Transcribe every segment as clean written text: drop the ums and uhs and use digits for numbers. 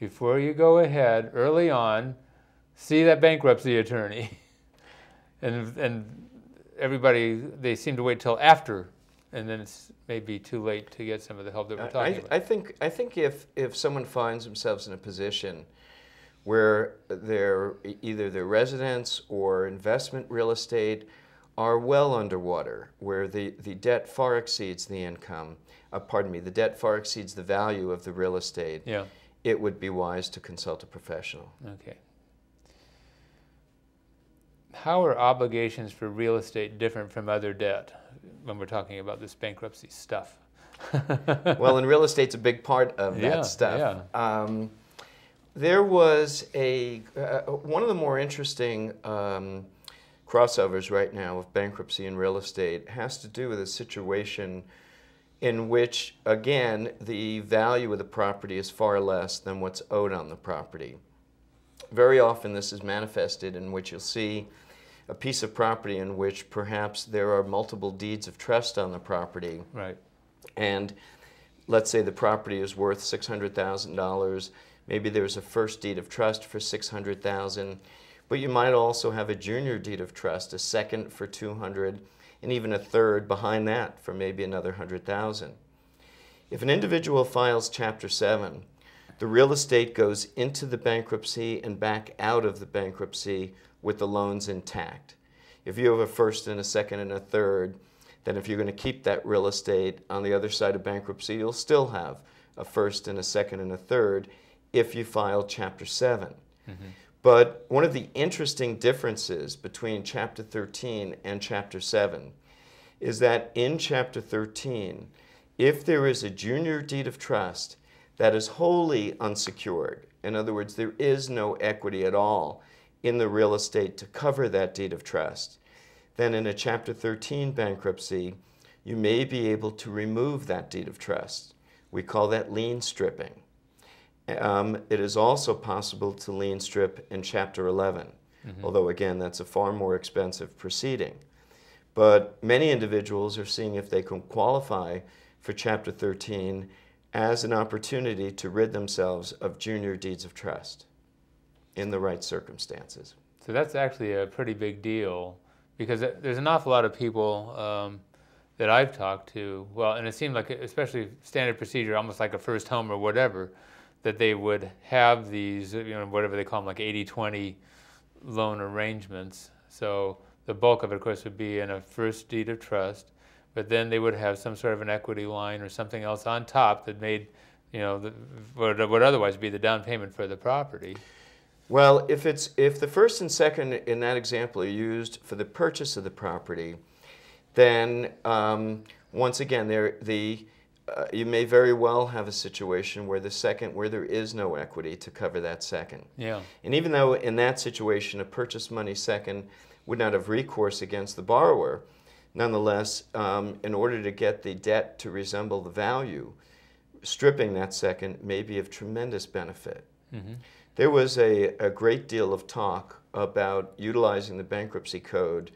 before you go ahead early on, see that bankruptcy attorney. and everybody, they seem to wait till after, and then it's maybe too late to get some of the help that we're talking about. I think if someone finds themselves in a position where either their residence or investment real estate are well underwater, where the debt far exceeds the income, the debt far exceeds the value of the real estate, Yeah. it would be wise to consult a professional. Okay. How are obligations for real estate different from other debt when we're talking about this bankruptcy stuff? Well, and real estate's a big part of that stuff. Yeah. There was one of the more interesting crossovers right now of bankruptcy and real estate has to do with a situation in which, again, the value of the property is far less than what's owed on the property. Very often this is manifested in which you'll see a piece of property in which perhaps there are multiple deeds of trust on the property. Right. And let's say the property is worth $600,000. Maybe there's a first deed of trust for $600,000, but you might also have a junior deed of trust, a second for $200,000, and even a third behind that for maybe another $100,000. If an individual files Chapter 7, the real estate goes into the bankruptcy and back out of the bankruptcy with the loans intact. If you have a first and a second and a third, then if you're going to keep that real estate on the other side of bankruptcy, you'll still have a first and a second and a third if you file Chapter 7. Mm-hmm. But one of the interesting differences between Chapter 13 and Chapter 7 is that in Chapter 13, if there is a junior deed of trust that is wholly unsecured, in other words, there is no equity at all in the real estate to cover that deed of trust, then in a Chapter 13 bankruptcy, you may be able to remove that deed of trust. We call that lien stripping. It is also possible to lien strip in Chapter 11, although again that's a far more expensive proceeding. But many individuals are seeing if they can qualify for Chapter 13 as an opportunity to rid themselves of junior deeds of trust in the right circumstances. So that's actually a pretty big deal, because there's an awful lot of people that I've talked to, well, and it seemed like, especially standard procedure, almost like a first home or whatever, that they would have these, whatever they call them, like 80-20 loan arrangements. So the bulk of it, of course, would be in a first deed of trust, but then they would have some sort of an equity line or something else on top that made, what would otherwise be the down payment for the property. Well, if the first and second in that example are used for the purchase of the property, then once again, you may very well have a situation where there is no equity to cover that second. Yeah. And even though in that situation a purchase money second would not have recourse against the borrower, nonetheless, in order to get the debt to resemble the value, stripping that second may be of tremendous benefit. Mm-hmm. There was a great deal of talk about utilizing the bankruptcy code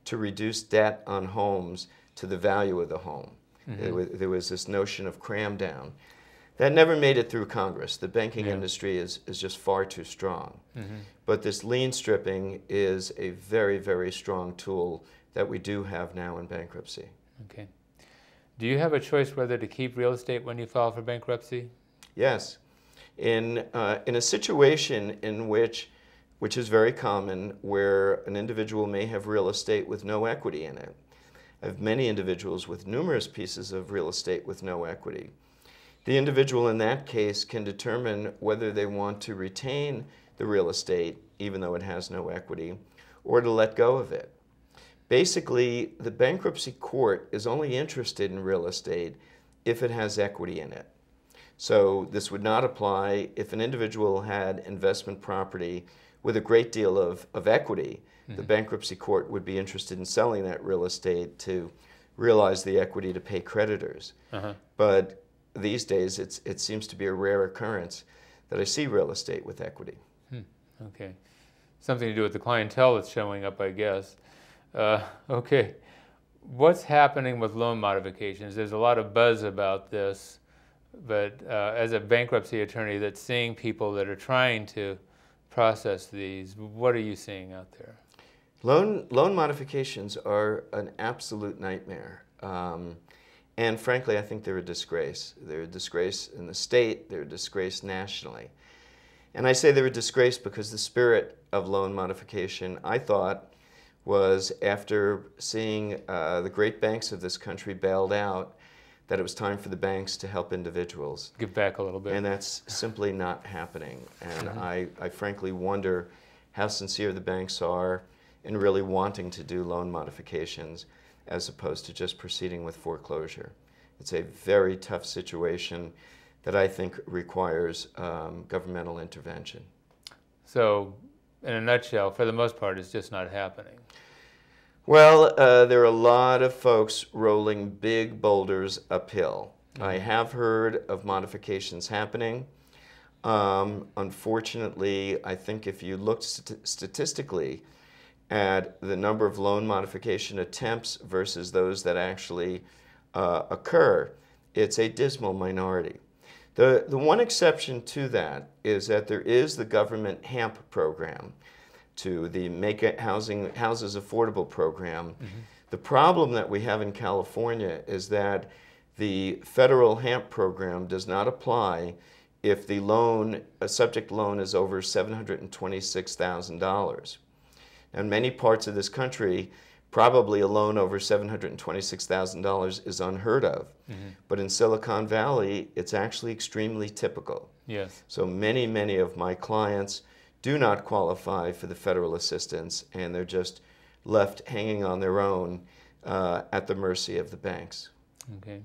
to reduce debt on homes to the value of the home. Mm-hmm. There was this notion of cram down. That never made it through Congress. The banking industry is just far too strong. Mm-hmm. But this lien stripping is a very, very strong tool that we do have now in bankruptcy. Okay. Do you have a choice whether to keep real estate when you file for bankruptcy? Yes. In a situation in which is very common, where an individual may have real estate with no equity in it. I have many individuals with numerous pieces of real estate with no equity. The individual in that case can determine whether they want to retain the real estate, even though it has no equity, or to let go of it. Basically, the bankruptcy court is only interested in real estate if it has equity in it. So this would not apply if an individual had investment property with a great deal of equity. Mm-hmm. The bankruptcy court would be interested in selling that real estate to realize the equity to pay creditors. Uh-huh. But these days, it seems to be a rare occurrence that I see real estate with equity. Okay. Something to do with the clientele that's showing up, I guess. Okay. What's happening with loan modifications? There's a lot of buzz about this, as a bankruptcy attorney that's seeing people that are trying to process these, what are you seeing out there? Loan modifications are an absolute nightmare. And frankly, I think they're a disgrace. They're a disgrace in the state, they're a disgrace nationally. And I say they're a disgrace because the spirit of loan modification, I thought, was after seeing the great banks of this country bailed out, that it was time for the banks to help individuals. Give back a little bit. And that's simply not happening. And I frankly wonder how sincere the banks are in really wanting to do loan modifications as opposed to just proceeding with foreclosure. It's a very tough situation that I think requires governmental intervention. So, in a nutshell, for the most part, it's just not happening. Well, there are a lot of folks rolling big boulders uphill. I have heard of modifications happening. Unfortunately, I think if you look statistically at the number of loan modification attempts versus those that actually occur, it's a dismal minority. The one exception to that is that there is the government HAMP program, to the Make Houses Affordable program. The problem that we have in California is that the federal HAMP program does not apply if the loan, a subject loan, is over $726,000. In many parts of this country, probably a loan over $726,000 is unheard of. But in Silicon Valley, it's actually extremely typical. Yes. So many of my clients do not qualify for the federal assistance, and they're just left hanging on their own at the mercy of the banks. Okay.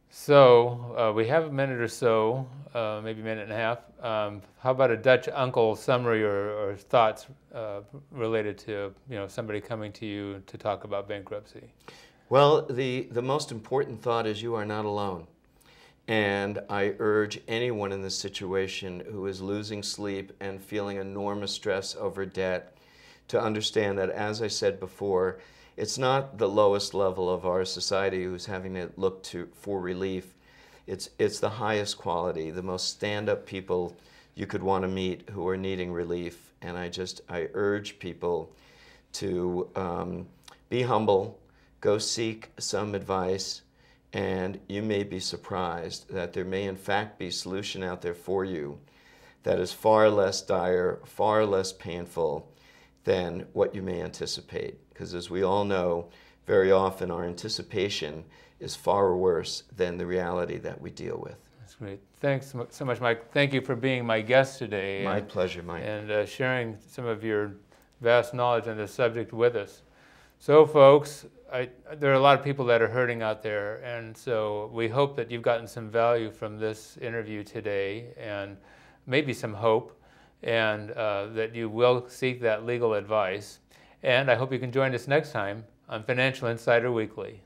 So we have a minute or so, maybe a minute and a half. How about a Dutch uncle summary or thoughts related to somebody coming to you to talk about bankruptcy? Well, the most important thought is you are not alone. And I urge anyone in this situation who is losing sleep and feeling enormous stress over debt to understand that, as I said before, it's not the lowest level of our society who's having to look for relief. It's the highest quality, the most stand-up people you could want to meet who are needing relief. And I urge people to be humble, go seek some advice, and you may be surprised that there may in fact be a solution out there for you that is far less dire, far less painful than what you may anticipate. Because as we all know, very often our anticipation is far worse than the reality that we deal with. That's great. Thanks so much, Mike. Thank you for being my guest today. My pleasure, Mike. And sharing some of your vast knowledge on this subject with us. So folks, there are a lot of people that are hurting out there, and so we hope that you've gotten some value from this interview today, and maybe some hope, and that you will seek that legal advice. And I hope you can join us next time on Financial Insider Weekly.